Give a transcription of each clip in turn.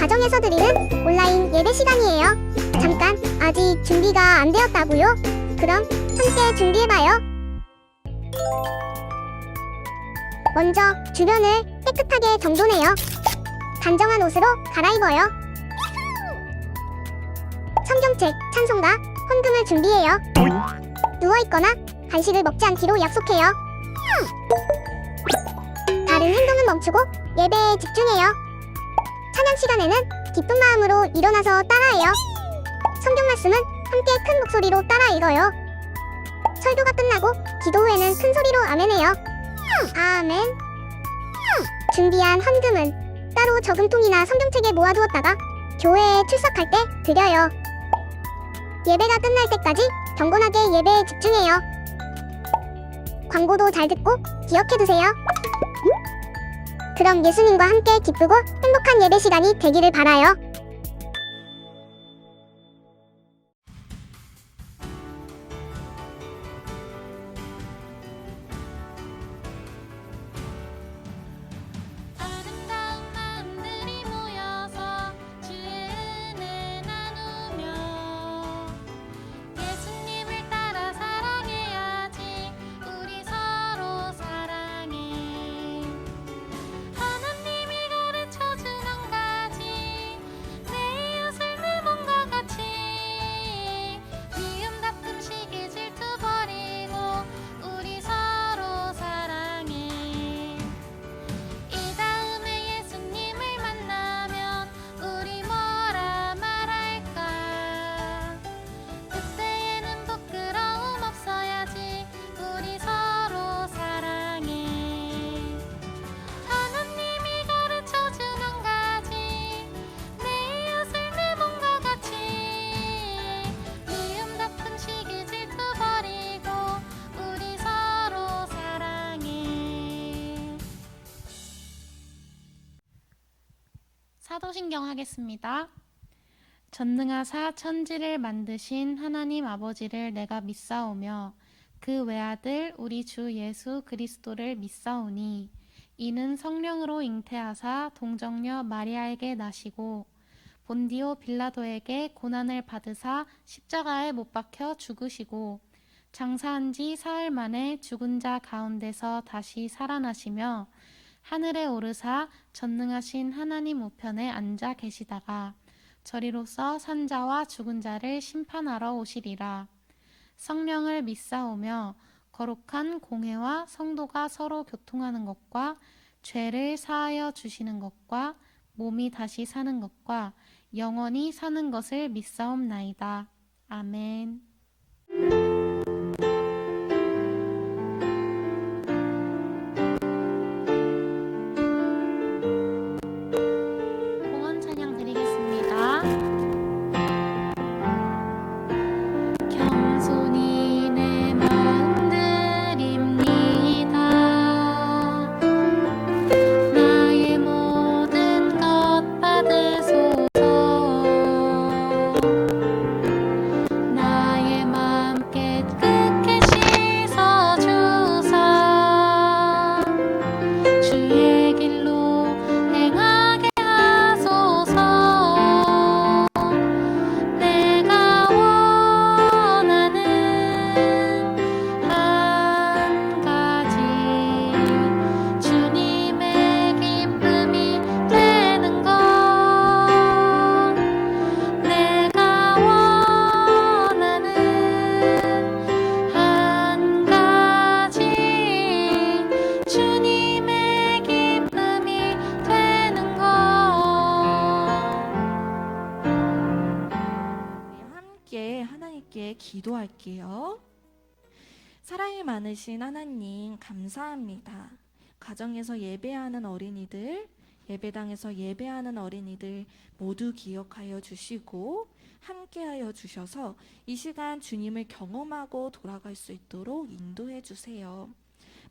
가정에서 드리는 온라인 예배 시간이에요. 잠깐, 아직 준비가 안 되었다고요? 그럼 함께 준비해봐요. 먼저 주변을 깨끗하게 정돈해요. 단정한 옷으로 갈아입어요. 성경책, 찬송가, 헌금을 준비해요. 누워있거나 간식을 먹지 않기로 약속해요. 다른 행동은 멈추고 예배에 집중해요. 찬양 시간에는 기쁜 마음으로 일어나서 따라해요. 성경 말씀은 함께 큰 목소리로 따라 읽어요. 설교가 끝나고 기도 후에는 큰 소리로 아멘해요. 아멘. 준비한 헌금은 따로 저금통이나 성경책에 모아두었다가 교회에 출석할 때 드려요. 예배가 끝날 때까지 경건하게 예배에 집중해요. 광고도 잘 듣고 기억해두세요. 그럼 예수님과 함께 기쁘고 행복한 예배 시간이 되기를 바라요. 아름다운 마음들이 모여서 주의 은혜 나누며 예수님을 따라 사랑해야지. 우리 서로 사랑해. 하나님이 가르쳐준 한 가지, 내 이웃을 내 몸과 같이. 미움 다툼 시기 질투 버리고 우리 서로 사랑해. 이 다음에 예수님을 만나면 우리 뭐라 말할까? 그때에는 부끄러움 없어야지. 우리 서로 사랑해. 하나님이 가르쳐준 한 가지, 내 이웃을 내 몸과 같이. 미움 다툼 시기 질투 버리고 우리 서로 사랑해. 사도신경 하겠습니다. 전능하사 천지를 만드신 하나님 아버지를 내가 믿사오며 그 외아들 우리 주 예수 그리스도를 믿사오니 이는 성령으로 잉태하사 동정녀 마리아에게 나시고 본디오 빌라도에게 고난을 받으사 십자가에 못 박혀 죽으시고 장사한 지 사흘 만에 죽은 자 가운데서 다시 살아나시며 하늘에 오르사 전능하신 하나님 우편에 앉아 계시다가 저리로서 산자와 죽은 자를 심판하러 오시리라. 성령을 믿사오며 거룩한 공회와 성도가 서로 교통하는 것과 죄를 사하여 주시는 것과 몸이 다시 사는 것과 영원히 사는 것을 믿사옵나이다. 아멘. 공헌 찬양 드리겠습니다. 겸손히 내 마음 드립니다. 나의 모든 것 받으소서. 나의 마음 깨끗게 씻어주사. 주의 길로 행하게 하소서. 내가 원하는 한 가지, 주님의 기쁨이 되는 것. 내가 원하는 한 가지, 주님의 기쁨이 되는 것. 우리 함께 하나님께 기도할게요. 사랑이 많으신 하나님, 감사합니다. 가정에서 예배하는 어린이들, 예배당에서 예배하는 어린이들 모두 기억하여 주시고 함께하여 주셔서 이 시간 주님을 경험하고 돌아갈 수 있도록 인도해 주세요.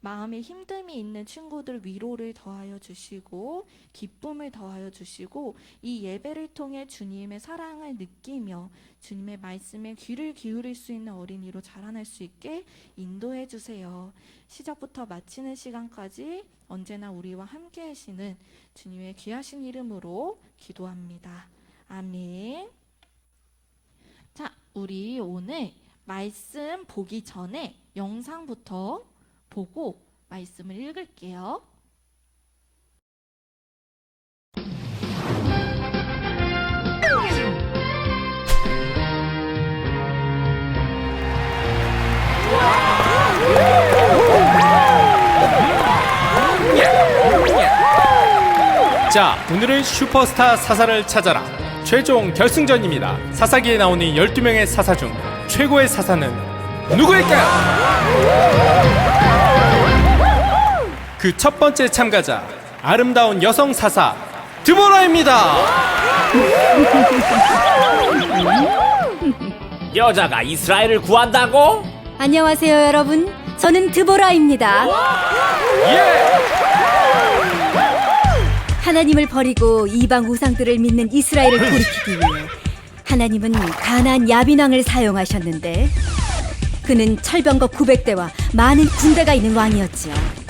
마음에 힘듦이 있는 친구들 위로를 더하여 주시고 기쁨을 더하여 주시고 이 예배를 통해 주님의 사랑을 느끼며 주님의 말씀에 귀를 기울일 수 있는 어린이로 자라날 수 있게 인도해 주세요. 시작부터 마치는 시간까지 언제나 우리와 함께 하시는 주님의 귀하신 이름으로 기도합니다. 아멘. 자, 우리 오늘 말씀 보기 전에 영상부터 보고 말씀을 읽을게요. 자, 오늘은 슈퍼스타 사사를 찾아라 최종 결승전입니다. 사사기에 나오는 12명의 사사 중 최고의 사사는 누구일까요? 그 첫 번째 참가자, 아름다운 여성 사사 드보라입니다. 여자가 이스라엘을 구한다고? 안녕하세요, 여러분. 저는 드보라입니다. 예! 하나님을 버리고 이방 우상들을 믿는 이스라엘을 돌이키기 위해 하나님은 가나안 야빈 왕을 사용하셨는데 그는 철병거 900대와 많은 군대가 있는 왕이었지요.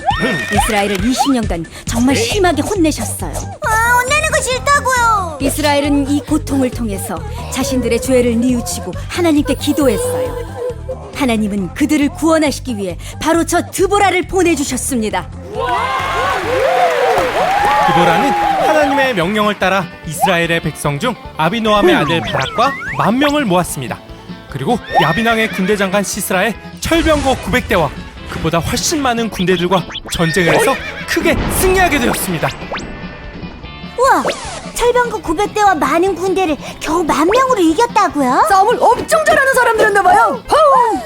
이스라엘을 20년간 정말 심하게 혼내셨어요. 혼내는 거 싫다고요. 이스라엘은 이 고통을 통해서 자신들의 죄를 뉘우치고 하나님께 기도했어요. 하나님은 그들을 구원하시기 위해 바로 저 드보라를 보내주셨습니다. 드보라는 하나님의 명령을 따라 이스라엘의 백성 중 아비노함의 아들 바락과 10,000명을 모았습니다. 그리고 야빈왕의 군대장관 시스라의 철병거 900대와 그보다 훨씬 많은 군대들과 전쟁을 해서 크게 승리하게 되었습니다. 우와, 철병거 900대와 많은 군대를 겨우 10,000명으로 이겼다고요? 싸움을 엄청 잘하는 사람들이었나봐요.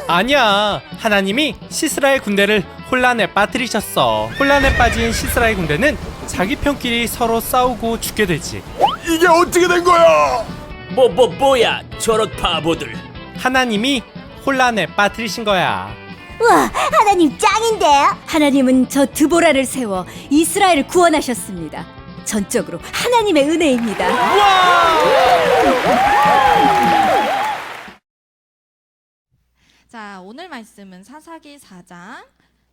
아니야, 하나님이 시스라의 군대를 혼란에 빠뜨리셨어. 혼란에 빠진 시스라의 군대는 자기 편끼리 서로 싸우고 죽게 되지. 이게 어떻게 된 거야? 뭐야 저런 바보들. 하나님이 혼란에 빠뜨리신 거야. 우와, 하나님 짱인데요? 하나님은 저 드보라를 세워 이스라엘을 구원하셨습니다. 전적으로 하나님의 은혜입니다. 자, 오늘 말씀은 사사기 4장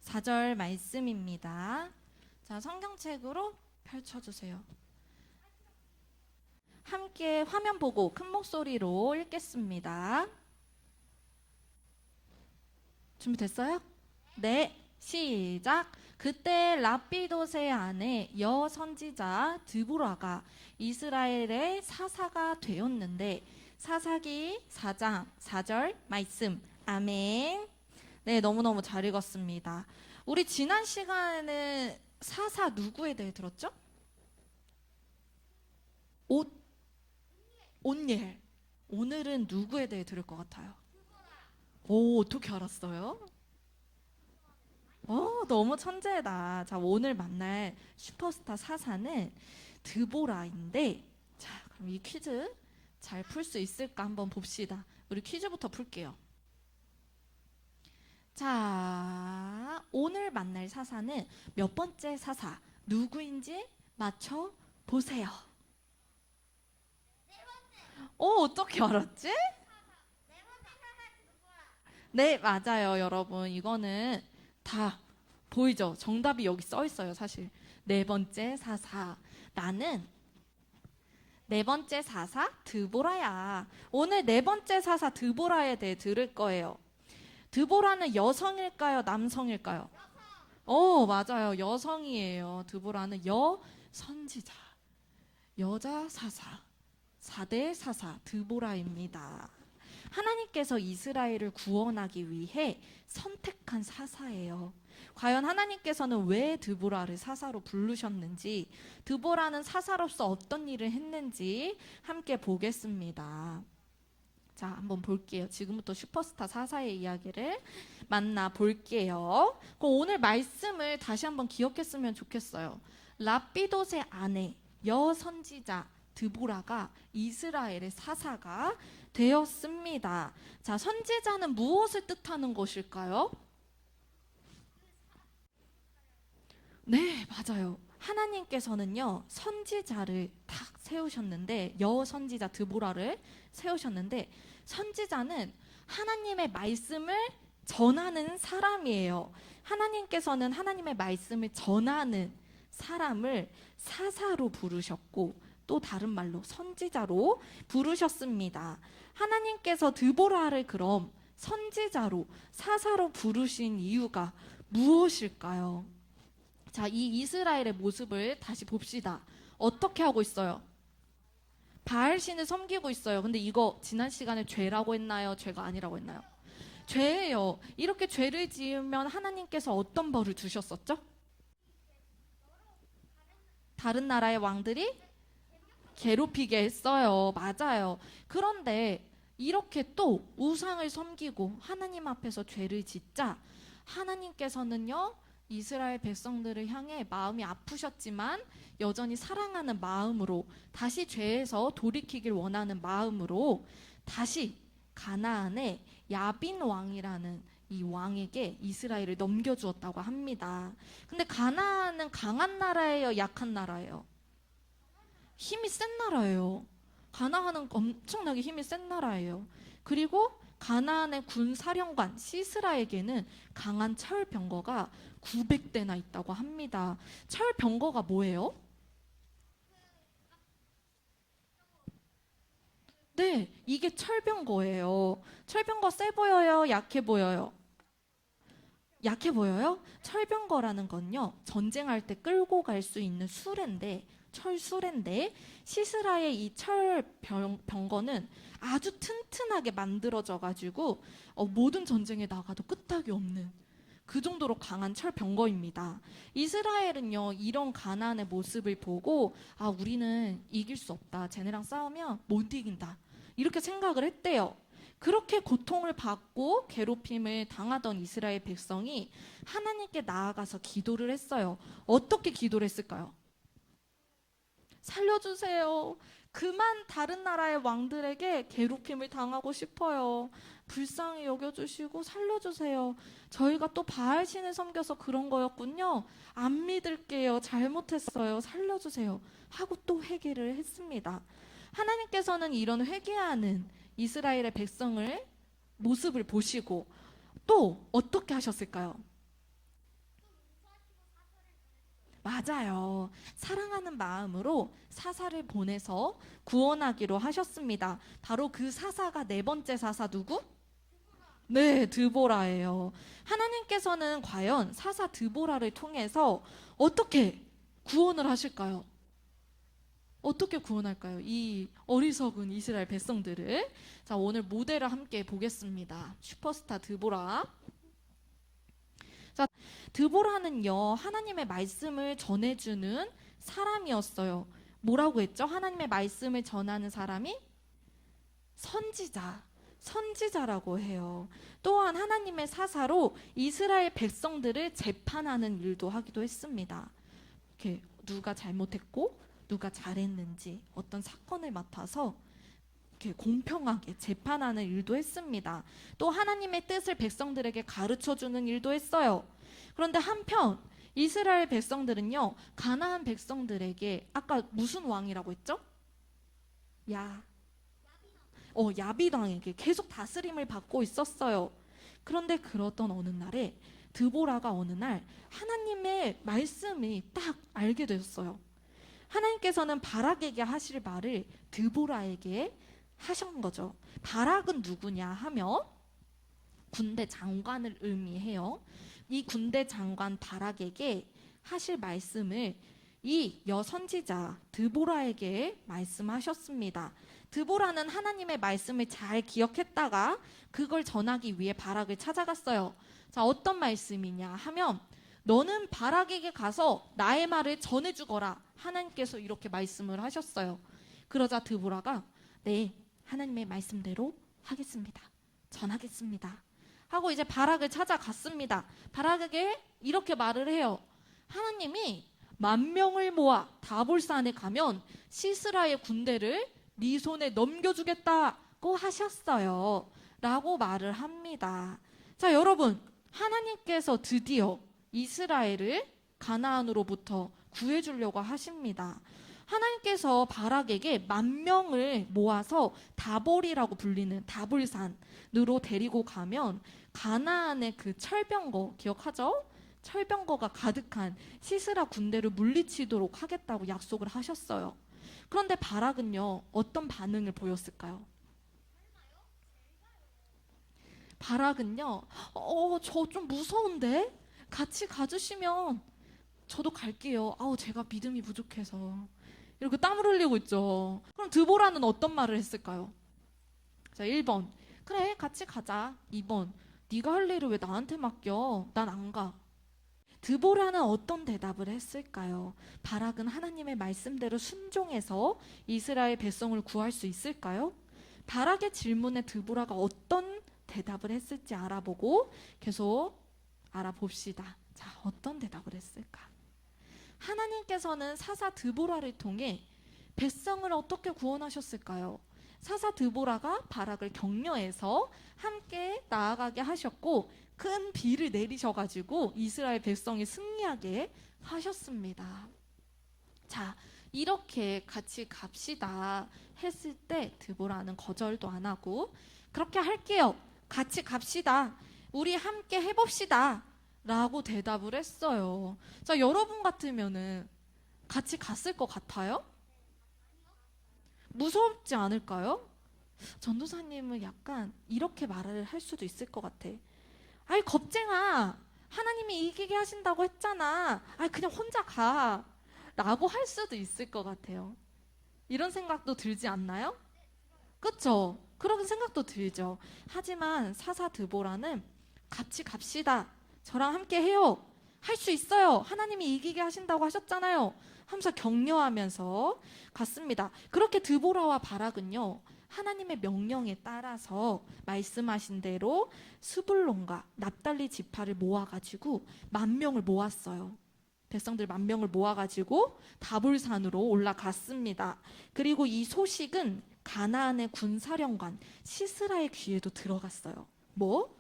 4절 말씀입니다. 자, 성경책으로 펼쳐주세요. 함께 화면 보고 큰 목소리로 읽겠습니다. 준비됐어요? 네, 시작. 그때 라피도세 아내 여 선지자 드보라가 이스라엘의 사사가 되었는데 사사기 4장 4절 말씀. 아멘. 네, 너무너무 잘 읽었습니다. 우리 지난 시간에는 사사 누구에 대해 들었죠? 온니엘. 오늘은 누구에 대해 들을 것 같아요? 오, 어떻게 알았어요? 너무 천재다. 자, 오늘 만날 슈퍼스타 사사는 드보라인데, 자, 그럼 이 퀴즈 잘 풀 수 있을까 한번 봅시다. 우리 퀴즈부터 풀게요. 자, 오늘 만날 사사는 몇 번째 사사, 누구인지 맞춰 보세요. 어떻게 알았지? 네, 맞아요, 여러분. 이거는 다 보이죠? 정답이 여기 써 있어요, 사실. 네 번째 사사. 나는 네 번째 사사 드보라야. 오늘 네 번째 사사 드보라에 대해 들을 거예요. 드보라는 여성일까요? 남성일까요? 맞아요. 여성이에요. 드보라는 여선지자. 여자 사사. 4대 사사 드보라입니다. 하나님께서 이스라엘을 구원하기 위해 선택한 사사예요. 과연 하나님께서는 왜 드보라를 사사로 부르셨는지, 드보라는 사사로서 어떤 일을 했는지 함께 보겠습니다. 자, 한번 볼게요. 지금부터 슈퍼스타 사사의 이야기를 만나볼게요. 그럼 오늘 말씀을 다시 한번 기억했으면 좋겠어요. 라피도세 아내 여선지자 드보라가 이스라엘의 사사가 되었습니다. 자, 선지자는 무엇을 뜻하는 것일까요? 네, 맞아요. 하나님께서는요, 선지자를 탁 세우셨는데, 여선지자 드보라를 세우셨는데, 선지자는 하나님의 말씀을 전하는 사람이에요. 하나님께서는 하나님의 말씀을 전하는 사람을 사사로 부르셨고, 또 다른 말로 선지자로 부르셨습니다. 하나님께서 드보라를 그럼 선지자로, 사사로 부르신 이유가 무엇일까요? 자, 이 이스라엘의 모습을 다시 봅시다. 어떻게 하고 있어요? 바알신을 섬기고 있어요. 근데 이거 지난 시간에 죄라고 했나요? 죄가 아니라고 했나요? 죄예요. 이렇게 죄를 지으면 하나님께서 어떤 벌을 주셨었죠? 다른 나라의 왕들이 괴롭히게 했어요. 맞아요. 그런데 이렇게 또 우상을 섬기고 하나님 앞에서 죄를 짓자 하나님께서는요, 이스라엘 백성들을 향해 마음이 아프셨지만 여전히 사랑하는 마음으로, 다시 죄에서 돌이키길 원하는 마음으로 다시 가나안의 야빈 왕이라는 이 왕에게 이스라엘을 넘겨주었다고 합니다. 근데 가나안은 강한 나라예요, 약한 나라예요? 힘이 센 나라예요. 가나안은 엄청나게 힘이 센 나라예요. 그리고 가나안의 군 사령관 시스라에게는 강한 철 병거가 900대나 있다고 합니다. 철 병거가 뭐예요? 네, 이게 철병거예요. 철병거 세 보여요? 약해 보여요? 약해 보여요? 철병거라는 건요, 전쟁할 때 끌고 갈 수 있는 수레인데, 철수레인데, 시스라의 이 철병거는 아주 튼튼하게 만들어져 가지고 모든 전쟁에 나가도 끄떡이 없는 그 정도로 강한 철병거입니다. 이스라엘은요, 이런 가나안의 모습을 보고 우리는 이길 수 없다, 쟤네랑 싸우면 못 이긴다, 이렇게 생각을 했대요. 그렇게 고통을 받고 괴롭힘을 당하던 이스라엘 백성이 하나님께 나아가서 기도를 했어요. 어떻게 기도를 했을까요? 살려주세요. 그만 다른 나라의 왕들에게 괴롭힘을 당하고 싶어요. 불쌍히 여겨주시고 살려주세요. 저희가 또 바알신을 섬겨서 그런 거였군요. 안 믿을게요. 잘못했어요. 살려주세요. 하고 또 회개를 했습니다. 하나님께서는 이런 회개하는 이스라엘의 백성을 모습을 보시고 또 어떻게 하셨을까요? 맞아요. 사랑하는 마음으로 사사를 보내서 구원하기로 하셨습니다. 바로 그 사사가 네 번째 사사 누구? 네, 드보라예요. 하나님께서는 과연 사사 드보라를 통해서 어떻게 구원을 하실까요? 어떻게 구원할까요? 이 어리석은 이스라엘 백성들을. 자, 오늘 모델을 함께 보겠습니다. 슈퍼스타 드보라. 자, 드보라는요, 하나님의 말씀을 전해주는 사람이었어요. 뭐라고 했죠? 하나님의 말씀을 전하는 사람이 선지자라고 해요. 또한 하나님의 사사로 이스라엘 백성들을 재판하는 일도 하기도 했습니다. 이렇게 누가 잘못했고 누가 잘했는지 어떤 사건을 맡아서 이렇게 공평하게 재판하는 일도 했습니다. 또 하나님의 뜻을 백성들에게 가르쳐주는 일도 했어요. 그런데 한편 이스라엘 백성들은요, 가나안 백성들에게 아까 무슨 왕이라고 했죠? 야빈 왕에게 계속 다스림을 받고 있었어요. 그런데 그러던 어느 날에 드보라가 어느 날 하나님의 말씀이 딱 알게 되었어요. 하나님께서는 바락에게 하실 말을 드보라에게 하신 거죠. 바락은 누구냐 하면 군대 장관을 의미해요. 이 군대 장관 바락에게 하실 말씀을 이 여선지자 드보라에게 말씀하셨습니다. 드보라는 하나님의 말씀을 잘 기억했다가 그걸 전하기 위해 바락을 찾아갔어요. 자, 어떤 말씀이냐 하면 너는 바락에게 가서 나의 말을 전해주거라. 하나님께서 이렇게 말씀을 하셨어요. 그러자 드보라가 네, 하나님의 말씀대로 하겠습니다. 전하겠습니다. 하고 이제 바락을 찾아갔습니다. 바락에게 이렇게 말을 해요. 하나님이 10,000명을 모아 다볼산에 가면 시스라의 군대를 네 손에 넘겨주겠다고 하셨어요. 라고 말을 합니다. 자, 여러분, 하나님께서 드디어 이스라엘을 가나안으로부터 구해주려고 하십니다. 하나님께서 바락에게 10,000명을 모아서 다볼이라고 불리는 다볼산으로 데리고 가면 가나안의 그 철병거 기억하죠? 철병거가 가득한 시스라 군대를 물리치도록 하겠다고 약속을 하셨어요. 그런데 바락은요, 어떤 반응을 보였을까요? 바락은요, 저 좀 무서운데? 같이 가주시면 저도 갈게요. 제가 믿음이 부족해서. 이렇게 땀을 흘리고 있죠. 그럼 드보라는 어떤 말을 했을까요? 자, 1번. 그래, 같이 가자. 2번. 네가 할 일을 왜 나한테 맡겨? 난 안 가. 드보라는 어떤 대답을 했을까요? 바락은 하나님의 말씀대로 순종해서 이스라엘 백성을 구할 수 있을까요? 바락의 질문에 드보라가 어떤 대답을 했을지 알아보고 계속 알아봅시다. 자, 어떤 대답을 했을까? 하나님께서는 사사 드보라를 통해 백성을 어떻게 구원하셨을까요? 사사 드보라가 바락을 격려해서 함께 나아가게 하셨고 큰 비를 내리셔가지고 이스라엘 백성이 승리하게 하셨습니다. 자, 이렇게 같이 갑시다 했을 때 드보라는 거절도 안 하고 그렇게 할게요. 같이 갑시다. 우리 함께 해봅시다. 라고 대답을 했어요. 자, 여러분 같으면은 같이 갔을 것 같아요? 무섭지 않을까요? 전도사님은 약간 이렇게 말을 할 수도 있을 것 같아. 아이, 겁쟁아. 하나님이 이기게 하신다고 했잖아. 아이, 그냥 혼자 가. 라고 할 수도 있을 것 같아요. 이런 생각도 들지 않나요? 그쵸? 그런 생각도 들죠. 하지만 사사 드보라는 같이 갑시다. 저랑 함께 해요. 할 수 있어요. 하나님이 이기게 하신다고 하셨잖아요. 하면서 격려하면서 갔습니다. 그렇게 드보라와 바락은요, 하나님의 명령에 따라서 말씀하신 대로 스불론과 납달리 지파를 모아가지고 10,000명을 모았어요. 백성들 10,000명을 모아가지고 다볼산으로 올라갔습니다. 그리고 이 소식은 가나안의 군사령관 시스라의 귀에도 들어갔어요. 뭐?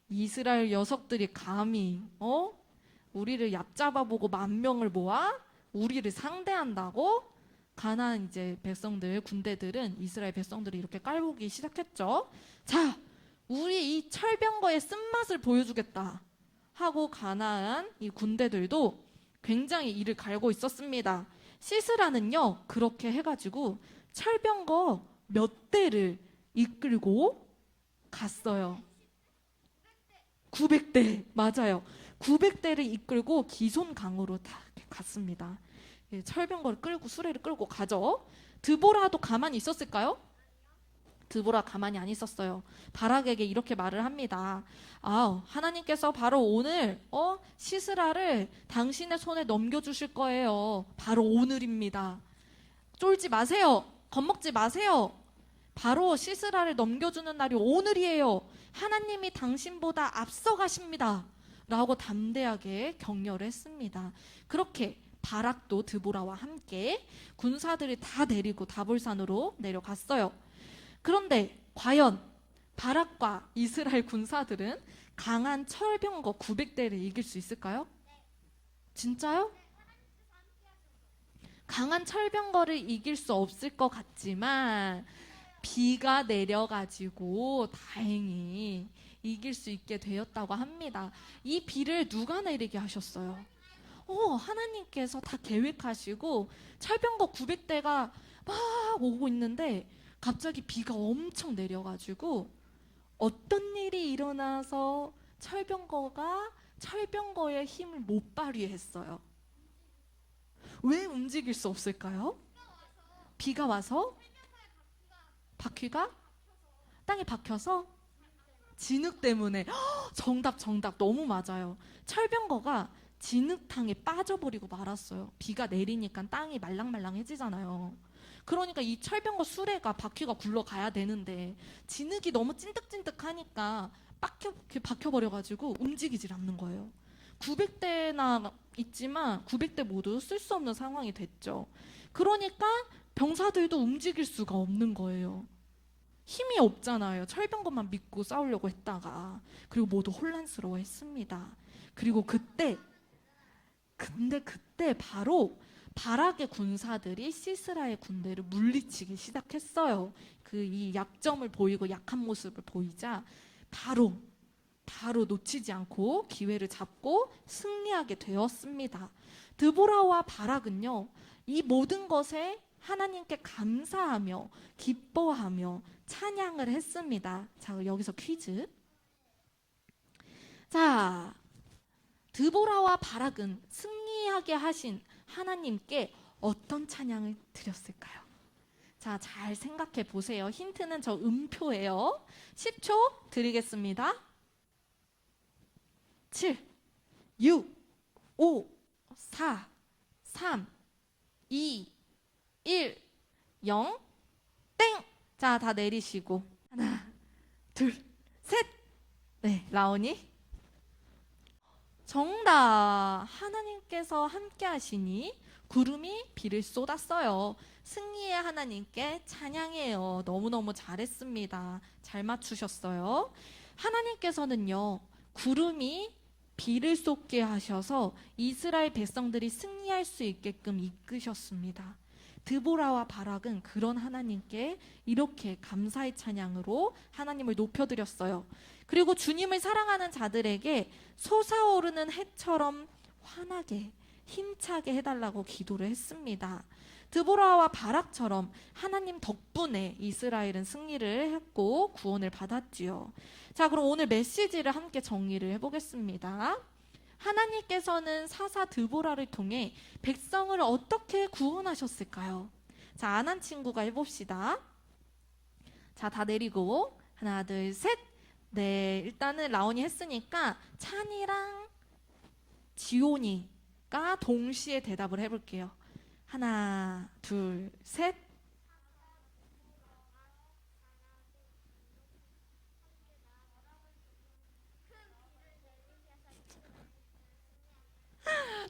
이스라엘 녀석들이 감히 우리를 얕잡아보고 10,000명을 모아 우리를 상대한다고? 가나안 이제 백성들, 군대들은 이스라엘 백성들이 이렇게 깔보기 시작했죠. 자, 우리 이 철병거의 쓴맛을 보여주겠다 하고 가나안 이 군대들도 굉장히 이를 갈고 있었습니다. 시스라는요, 그렇게 해가지고 철병거 몇 대를 이끌고 갔어요. 900대, 맞아요. 900대를 이끌고 기손강으로 다 갔습니다. 철병거를 끌고 수레를 끌고 가죠. 드보라도 가만히 있었을까요? 드보라 가만히 안 있었어요. 바락에게 이렇게 말을 합니다. 하나님께서 바로 오늘 시스라를 당신의 손에 넘겨주실 거예요. 바로 오늘입니다. 쫄지 마세요. 겁먹지 마세요. 바로 시스라를 넘겨주는 날이 오늘이에요. 하나님이 당신보다 앞서가십니다. 라고 담대하게 격려를 했습니다. 그렇게 바락도 드보라와 함께 군사들을 다 데리고 다볼산으로 내려갔어요. 그런데 과연 바락과 이스라엘 군사들은 강한 철병거 900대를 이길 수 있을까요? 진짜요? 강한 철병거를 이길 수 없을 것 같지만 비가 내려가지고 다행히 이길 수 있게 되었다고 합니다. 이 비를 누가 내리게 하셨어요? 하나님께서 다 계획하시고 철병거 900대가 막 오고 있는데 갑자기 비가 엄청 내려가지고 어떤 일이 일어나서 철병거가 철병거의 힘을 못 발휘했어요. 왜 움직일 수 없을까요? 비가 와서 바퀴가 땅에 박혀서 진흙 때문에. 정답 너무 맞아요. 철병거가 진흙탕에 빠져버리고 말았어요. 비가 내리니까 땅이 말랑말랑해지잖아요. 그러니까 이 철병거 수레가 바퀴가 굴러가야 되는데 진흙이 너무 찐득찐득하니까 박혀버려가지고 움직이질 않는 거예요. 900대나 있지만 900대 모두 쓸 수 없는 상황이 됐죠. 그러니까 병사들도 움직일 수가 없는 거예요. 힘이 없잖아요. 철병거만 믿고 싸우려고 했다가. 그리고 모두 혼란스러워했습니다. 그리고 그때 근데 그때 바로 바락의 군사들이 시스라의 군대를 물리치기 시작했어요. 그 이 약점을 보이고 약한 모습을 보이자 바로 놓치지 않고 기회를 잡고 승리하게 되었습니다. 드보라와 바락은요, 이 모든 것에 하나님께 감사하며 기뻐하며 찬양을 했습니다. 자, 여기서 퀴즈. 자, 드보라와 바락은 승리하게 하신 하나님께 어떤 찬양을 드렸을까요? 자, 잘 생각해 보세요. 힌트는 저 음표예요. 10초 드리겠습니다. 7, 6, 5, 4, 3, 2, 1, 0, 땡! 자, 다 내리시고. 하나, 둘, 셋! 네, 라온이. 정답! 하나님께서 함께 하시니 구름이 비를 쏟았어요. 승리의 하나님께 찬양해요. 너무너무 잘했습니다. 잘 맞추셨어요. 하나님께서는요, 구름이 비를 쏟게 하셔서 이스라엘 백성들이 승리할 수 있게끔 이끄셨습니다. 드보라와 바락은 그런 하나님께 이렇게 감사의 찬양으로 하나님을 높여드렸어요. 그리고 주님을 사랑하는 자들에게 솟아오르는 해처럼 환하게 힘차게 해달라고 기도를 했습니다. 드보라와 바락처럼 하나님 덕분에 이스라엘은 승리를 했고 구원을 받았지요. 자, 그럼 오늘 메시지를 함께 정리를 해보겠습니다. 하나님께서는 사사 드보라를 통해 백성을 어떻게 구원하셨을까요? 자, 안 한 친구가 해봅시다. 자, 다 내리고 하나, 둘, 셋. 네, 일단은 라온이 했으니까 찬이랑 지온이가 동시에 대답을 해볼게요. 하나, 둘, 셋.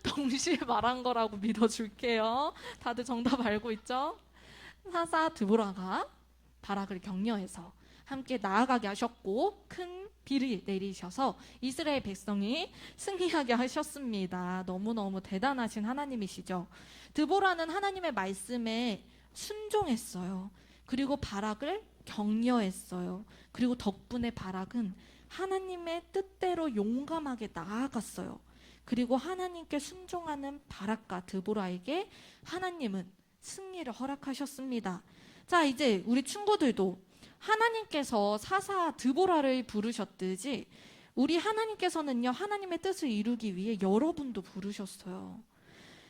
동시에 말한 거라고 믿어줄게요. 다들 정답 알고 있죠? 사사 드보라가 바락을 격려해서 함께 나아가게 하셨고 큰 비를 내리셔서 이스라엘 백성이 승리하게 하셨습니다. 너무너무 대단하신 하나님이시죠. 드보라는 하나님의 말씀에 순종했어요. 그리고 바락을 격려했어요. 그리고 덕분에 바락은 하나님의 뜻대로 용감하게 나아갔어요. 그리고 하나님께 순종하는 바락과 드보라에게 하나님은 승리를 허락하셨습니다. 자, 이제 우리 친구들도 하나님께서 사사 드보라를 부르셨듯이 우리 하나님께서는요, 하나님의 뜻을 이루기 위해 여러분도 부르셨어요.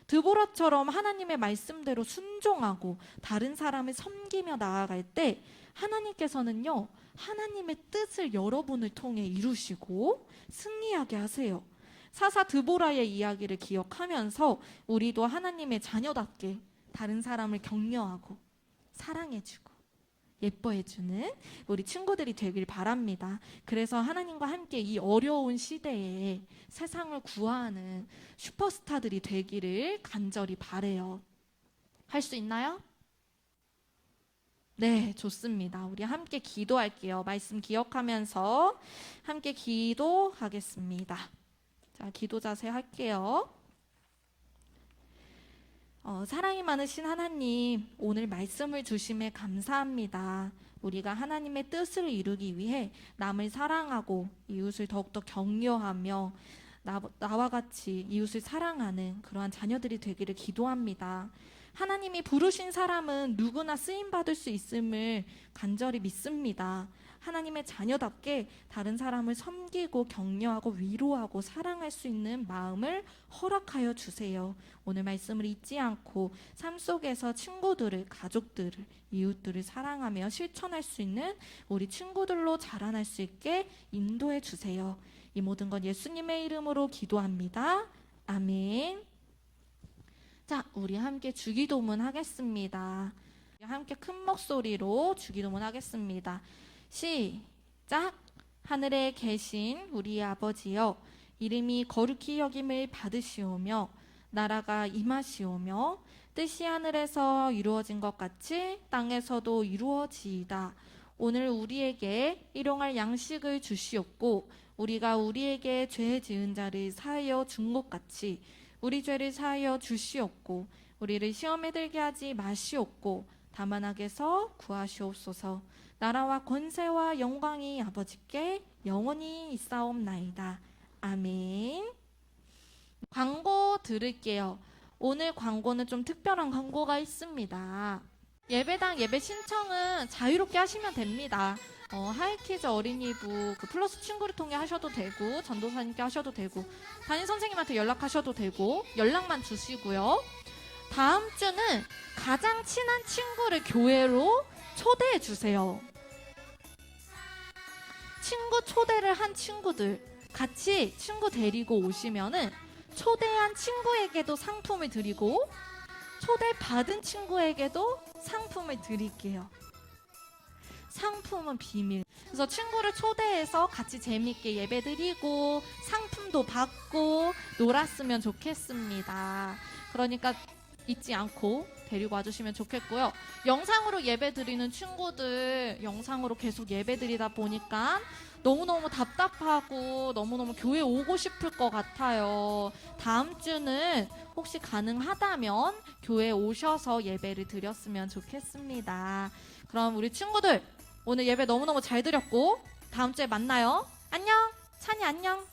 드보라처럼 하나님의 말씀대로 순종하고 다른 사람을 섬기며 나아갈 때 하나님께서는요, 하나님의 뜻을 여러분을 통해 이루시고 승리하게 하세요. 사사 드보라의 이야기를 기억하면서 우리도 하나님의 자녀답게 다른 사람을 격려하고 사랑해주고 예뻐해주는 우리 친구들이 되길 바랍니다. 그래서 하나님과 함께 이 어려운 시대에 세상을 구하는 슈퍼스타들이 되기를 간절히 바라요. 할 수 있나요? 네, 좋습니다. 우리 함께 기도할게요. 말씀 기억하면서 함께 기도하겠습니다. 자, 기도 자세 할게요. 사랑이 많으신 하나님, 오늘 말씀을 주심에 감사합니다. 우리가 하나님의 뜻을 이루기 위해 남을 사랑하고 이웃을 더욱더 격려하며 나와 같이 이웃을 사랑하는 그러한 자녀들이 되기를 기도합니다. 하나님이 부르신 사람은 누구나 쓰임받을 수 있음을 간절히 믿습니다. 하나님의 자녀답게 다른 사람을 섬기고 격려하고 위로하고 사랑할 수 있는 마음을 허락하여 주세요. 오늘 말씀을 잊지 않고 삶 속에서 친구들을, 가족들을, 이웃들을 사랑하며 실천할 수 있는 우리 친구들로 자라날 수 있게 인도해 주세요. 이 모든 건 예수님의 이름으로 기도합니다. 아멘. 자, 우리 함께 주기도문 하겠습니다. 함께 큰 목소리로 주기도문 하겠습니다. 시작. 하늘에 계신 우리 아버지여, 이름이 거룩히 여김을 받으시오며 나라가 임하시오며 뜻이 하늘에서 이루어진 것 같이 땅에서도 이루어지이다. 오늘 우리에게 일용할 양식을 주시옵고 우리가 우리에게 죄 지은 자를 사하여 준 것 같이 우리 죄를 사하여 주시옵고 우리를 시험에 들게 하지 마시옵고 다만 악에서 구하시옵소서. 나라와 권세와 영광이 아버지께 영원히 있사옵나이다. 아멘. 광고 들을게요. 오늘 광고는 좀 특별한 광고가 있습니다. 예배당 예배 신청은 자유롭게 하시면 됩니다. 하이키즈 어린이부 그 플러스 친구를 통해 하셔도 되고 전도사님께 하셔도 되고 담임 선생님한테 연락하셔도 되고 연락만 주시고요. 다음 주는 가장 친한 친구를 교회로 초대해 주세요. 친구 초대를 한 친구들 같이 친구 데리고 오시면은 초대한 친구에게도 상품을 드리고 초대받은 친구에게도 상품을 드릴게요. 상품은 비밀. 그래서 친구를 초대해서 같이 재밌게 예배드리고 상품도 받고 놀았으면 좋겠습니다. 그러니까 잊지 않고 데리고 와주시면 좋겠고요. 영상으로 예배드리는 친구들 영상으로 계속 예배드리다 보니까 너무너무 답답하고 너무너무 교회 오고 싶을 것 같아요. 다음 주는 혹시 가능하다면 교회 오셔서 예배를 드렸으면 좋겠습니다. 그럼 우리 친구들 오늘 예배 너무너무 잘 드렸고 다음 주에 만나요. 안녕. 찬이 안녕.